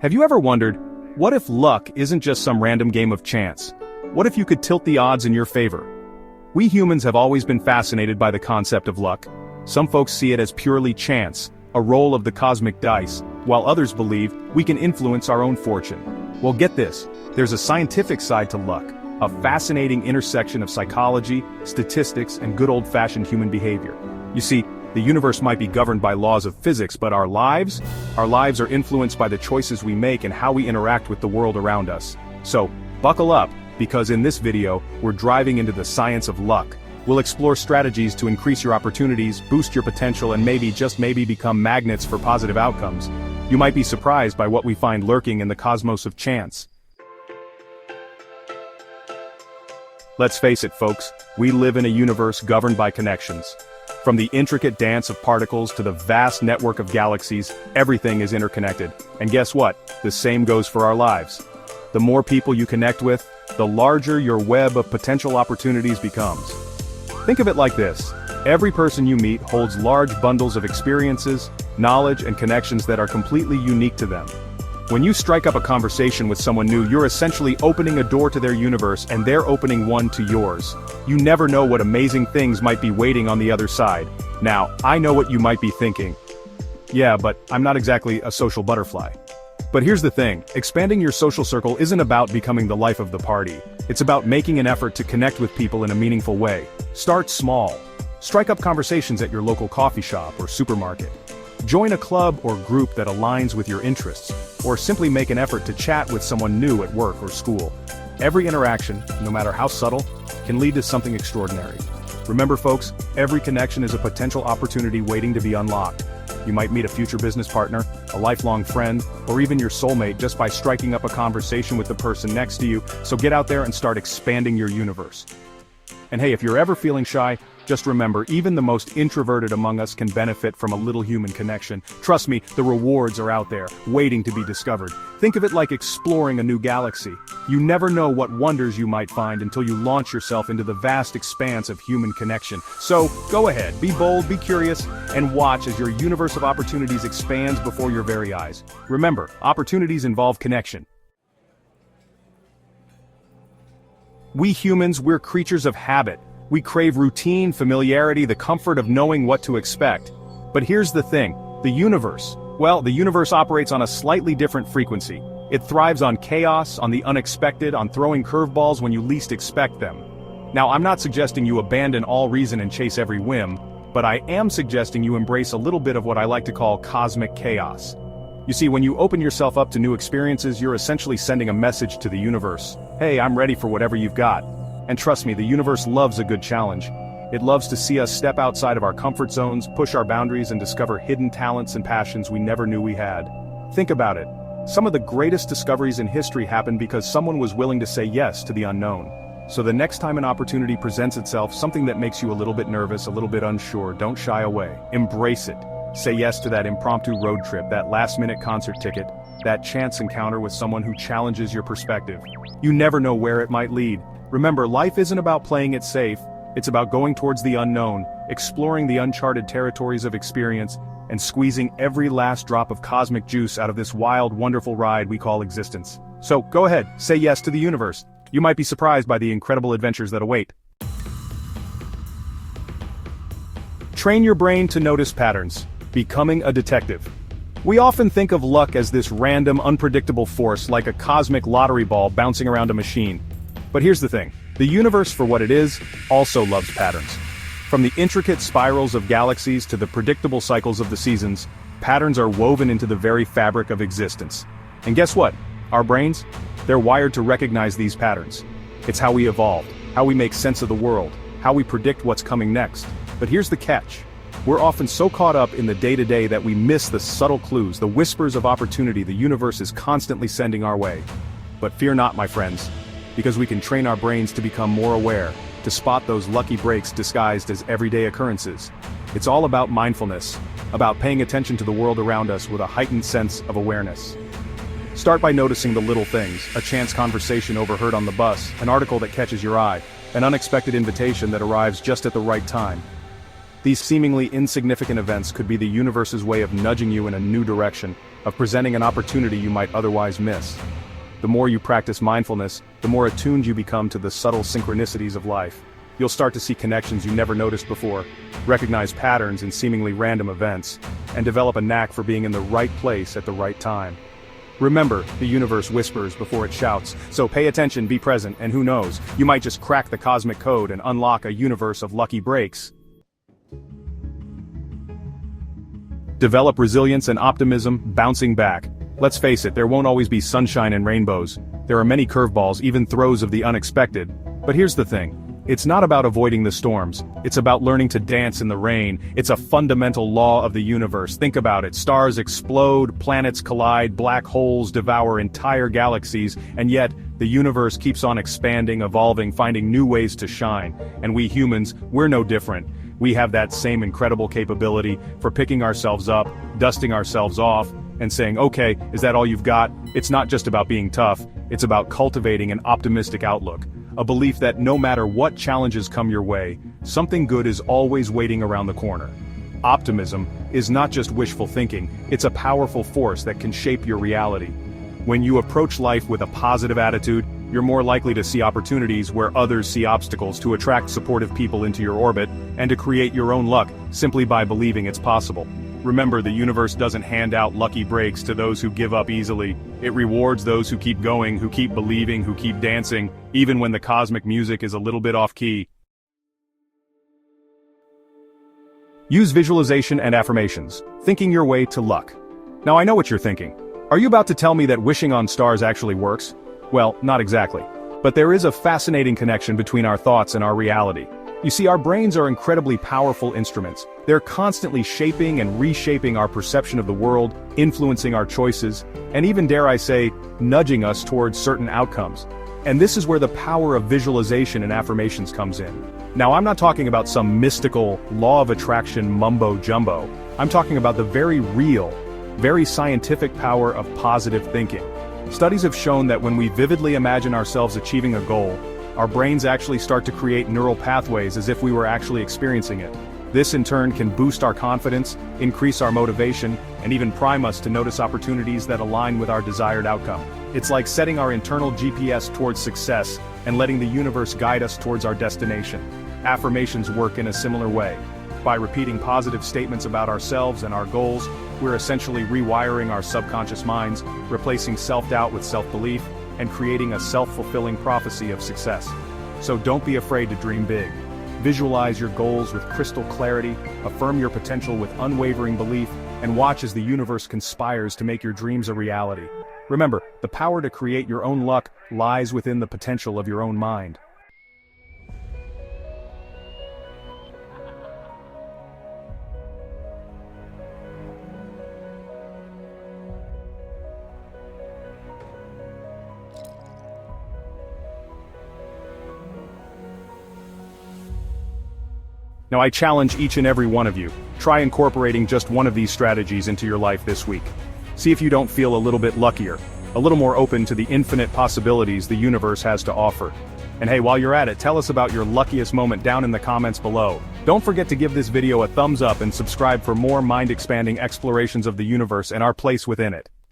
Have you ever wondered, what if luck isn't just some random game of chance? What if you could tilt the odds in your favor? We humans have always been fascinated by the concept of luck. Some folks see it as purely chance, a roll of the cosmic dice, while others believe we can influence our own fortune. Well, get this, there's a scientific side to luck, a fascinating intersection of psychology, statistics, and good old-fashioned human behavior. You see, the universe might be governed by laws of physics, but our lives are influenced by the choices we make and how we interact with the world around us. So, buckle up, because in this video, we're driving into the science of luck. We'll explore strategies to increase your opportunities, boost your potential, and maybe, just maybe, become magnets for positive outcomes. You might be surprised by what we find lurking in the cosmos of chance. Let's face it, folks, we live in a universe governed by connections. From the intricate dance of particles to the vast network of galaxies, everything is interconnected. And guess what? The same goes for our lives. The more people you connect with, the larger your web of potential opportunities becomes. Think of it like this. Every person you meet holds large bundles of experiences, knowledge, and connections that are completely unique to them. When you strike up a conversation with someone new, you're essentially opening a door to their universe and they're opening one to yours. You never know what amazing things might be waiting on the other side. Now, I know what you might be thinking. Yeah, but I'm not exactly a social butterfly. But here's the thing, expanding your social circle isn't about becoming the life of the party. It's about making an effort to connect with people in a meaningful way. Start small. Strike up conversations at your local coffee shop or supermarket. Join a club or group that aligns with your interests, or simply make an effort to chat with someone new at work or school. Every interaction, no matter how subtle, can lead to something extraordinary. Remember, folks, every connection is a potential opportunity waiting to be unlocked. You might meet a future business partner, a lifelong friend, or even your soulmate just by striking up a conversation with the person next to you, so get out there and start expanding your universe. And hey, if you're ever feeling shy, just remember, even the most introverted among us can benefit from a little human connection. Trust me, the rewards are out there, waiting to be discovered. Think of it like exploring a new galaxy. You never know what wonders you might find until you launch yourself into the vast expanse of human connection. So, go ahead, be bold, be curious, and watch as your universe of opportunities expands before your very eyes. Remember, opportunities involve connection. We humans, we're creatures of habit. We crave routine, familiarity, the comfort of knowing what to expect. But here's the thing, the universe operates on a slightly different frequency. It thrives on chaos, on the unexpected, on throwing curveballs when you least expect them. Now, I'm not suggesting you abandon all reason and chase every whim, but I am suggesting you embrace a little bit of what I like to call cosmic chaos. You see, when you open yourself up to new experiences, you're essentially sending a message to the universe. Hey, I'm ready for whatever you've got. And trust me, the universe loves a good challenge. It loves to see us step outside of our comfort zones, push our boundaries, and discover hidden talents and passions we never knew we had. Think about it. Some of the greatest discoveries in history happened because someone was willing to say yes to the unknown. So the next time an opportunity presents itself, something that makes you a little bit nervous, a little bit unsure, don't shy away. Embrace it. Say yes to that impromptu road trip, that last-minute concert ticket, that chance encounter with someone who challenges your perspective. You never know where it might lead. Remember, life isn't about playing it safe, it's about going towards the unknown, exploring the uncharted territories of experience, and squeezing every last drop of cosmic juice out of this wild, wonderful ride we call existence. So, go ahead, say yes to the universe. You might be surprised by the incredible adventures that await. Train your brain to notice patterns. Becoming a detective. We often think of luck as this random, unpredictable force like a cosmic lottery ball bouncing around a machine. But here's the thing, the universe, for what it is, also loves patterns. From the intricate spirals of galaxies to the predictable cycles of the seasons, patterns are woven into the very fabric of existence. And guess what? Our brains? They're wired to recognize these patterns. It's how we evolved, how we make sense of the world, how we predict what's coming next. But here's the catch. We're often so caught up in the day-to-day that we miss the subtle clues, the whispers of opportunity the universe is constantly sending our way. But fear not, my friends, because we can train our brains to become more aware, to spot those lucky breaks disguised as everyday occurrences. It's all about mindfulness, about paying attention to the world around us with a heightened sense of awareness. Start by noticing the little things, a chance conversation overheard on the bus, an article that catches your eye, an unexpected invitation that arrives just at the right time. These seemingly insignificant events could be the universe's way of nudging you in a new direction, of presenting an opportunity you might otherwise miss. The more you practice mindfulness, the more attuned you become to the subtle synchronicities of life. You'll start to see connections you never noticed before, recognize patterns in seemingly random events, and develop a knack for being in the right place at the right time. Remember, the universe whispers before it shouts, so pay attention, be present, and who knows, you might just crack the cosmic code and unlock a universe of lucky breaks. Develop resilience and optimism, bouncing back. Let's face it, there won't always be sunshine and rainbows. There are many curveballs, even throes of the unexpected. But here's the thing. It's not about avoiding the storms. It's about learning to dance in the rain. It's a fundamental law of the universe. Think about it. Stars explode, planets collide, black holes devour entire galaxies, and yet, the universe keeps on expanding, evolving, finding new ways to shine. And we humans, we're no different. We have that same incredible capability for picking ourselves up, dusting ourselves off, and saying, okay, is that all you've got? It's not just about being tough, it's about cultivating an optimistic outlook. A belief that no matter what challenges come your way, something good is always waiting around the corner. Optimism is not just wishful thinking, it's a powerful force that can shape your reality. When you approach life with a positive attitude, you're more likely to see opportunities where others see obstacles, to attract supportive people into your orbit, and to create your own luck, simply by believing it's possible. Remember, the universe doesn't hand out lucky breaks to those who give up easily. It rewards those who keep going, who keep believing, who keep dancing, even when the cosmic music is a little bit off key. Use visualization and affirmations, thinking your way to luck. Now I know what you're thinking. Are you about to tell me that wishing on stars actually works? Well, not exactly. But there is a fascinating connection between our thoughts and our reality. You see, our brains are incredibly powerful instruments. They're constantly shaping and reshaping our perception of the world, influencing our choices, and even, dare I say, nudging us towards certain outcomes. And this is where the power of visualization and affirmations comes in. Now, I'm not talking about some mystical, law of attraction mumbo-jumbo. I'm talking about the very real, very scientific power of positive thinking. Studies have shown that when we vividly imagine ourselves achieving a goal, our brains actually start to create neural pathways as if we were actually experiencing it. This in turn can boost our confidence, increase our motivation, and even prime us to notice opportunities that align with our desired outcome. It's like setting our internal GPS towards success and letting the universe guide us towards our destination. Affirmations work in a similar way. By repeating positive statements about ourselves and our goals, we're essentially rewiring our subconscious minds, replacing self-doubt with self-belief, and creating a self-fulfilling prophecy of success. So don't be afraid to dream big. Visualize your goals with crystal clarity, affirm your potential with unwavering belief, and watch as the universe conspires to make your dreams a reality. Remember, the power to create your own luck lies within the potential of your own mind. Now I challenge each and every one of you, try incorporating just one of these strategies into your life this week. See if you don't feel a little bit luckier, a little more open to the infinite possibilities the universe has to offer. And hey, while you're at it, tell us about your luckiest moment down in the comments below. Don't forget to give this video a thumbs up and subscribe for more mind-expanding explorations of the universe and our place within it.